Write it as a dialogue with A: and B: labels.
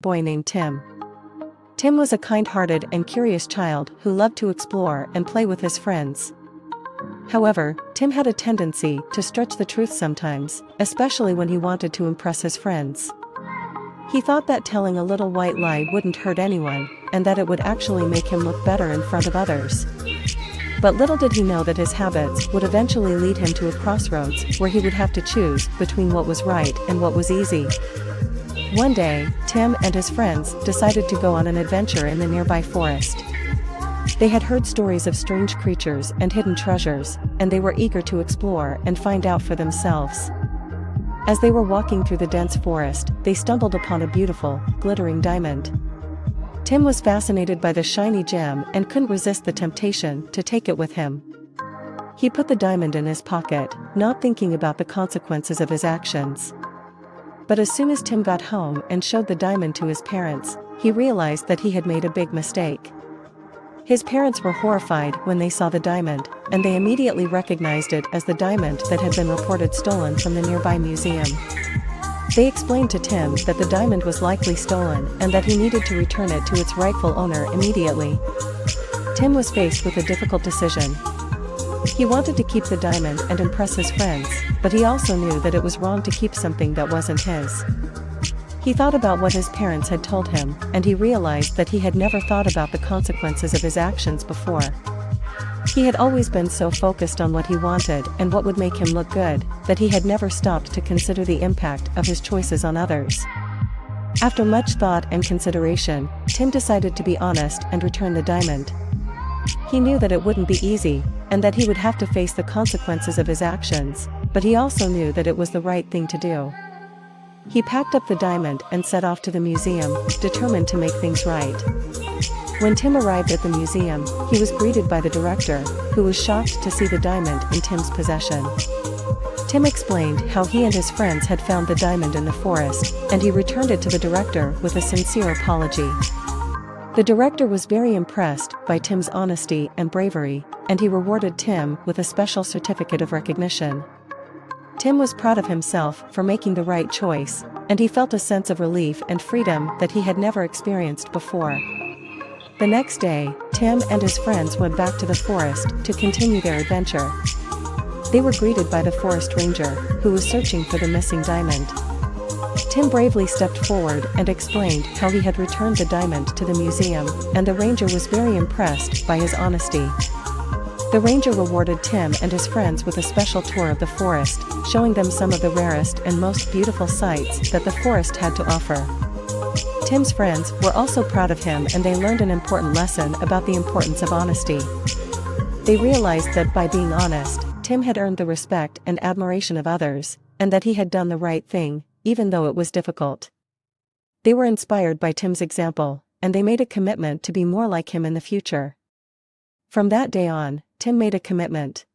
A: boy named Tim. Tim was a kind-hearted and curious child who loved to explore and play with his friends. However, Tim had a tendency to stretch the truth sometimes, especially when he wanted to impress his friends. He thought that telling a little white lie wouldn't hurt anyone, and that it would actually make him look better in front of others. But little did he know that his habits would eventually lead him to a crossroads where he would have to choose between what was right and what was easy. One day, Tim and his friends decided to go on an adventure in the nearby forest. They had heard stories of strange creatures and hidden treasures, and they were eager to explore and find out for themselves. As they were walking through the dense forest, they stumbled upon a beautiful, glittering diamond. Tim was fascinated by the shiny gem and couldn't resist the temptation to take it with him. He put the diamond in his pocket, not thinking about the consequences of his actions. But as soon as Tim got home and showed the diamond to his parents, he realized that he had made a big mistake. His parents were horrified when they saw the diamond, and they immediately recognized it as the diamond that had been reported stolen from the nearby museum. They explained to Tim that the diamond was likely stolen and that he needed to return it to its rightful owner immediately. Tim was faced with a difficult decision. He wanted to keep the diamond and impress his friends, but he also knew that it was wrong to keep something that wasn't his. He thought about what his parents had told him, and he realized that he had never thought about the consequences of his actions before. He had always been so focused on what he wanted and what would make him look good, that he had never stopped to consider the impact of his choices on others. After much thought and consideration, Tim decided to be honest and return the diamond. He knew that it wouldn't be easy, and that he would have to face the consequences of his actions, but he also knew that it was the right thing to do. He packed up the diamond and set off to the museum, determined to make things right. When Tim arrived at the museum, he was greeted by the director, who was shocked to see the diamond in Tim's possession. Tim explained how he and his friends had found the diamond in the forest, and he returned it to the director with a sincere apology. The director was very impressed by Tim's honesty and bravery, and he rewarded Tim with a special certificate of recognition. Tim was proud of himself for making the right choice, and he felt a sense of relief and freedom that he had never experienced before. The next day, Tim and his friends went back to the forest to continue their adventure. They were greeted by the forest ranger, who was searching for the missing diamond. Tim bravely stepped forward and explained how he had returned the diamond to the museum, and the ranger was very impressed by his honesty. The ranger rewarded Tim and his friends with a special tour of the forest, showing them some of the rarest and most beautiful sights that the forest had to offer. Tim's friends were also proud of him, and they learned an important lesson about the importance of honesty. They realized that by being honest, Tim had earned the respect and admiration of others, and that he had done the right thing, even though it was difficult. They were inspired by Tim's example, and they made a commitment to be more like him in the future. From that day on, Tim made a commitment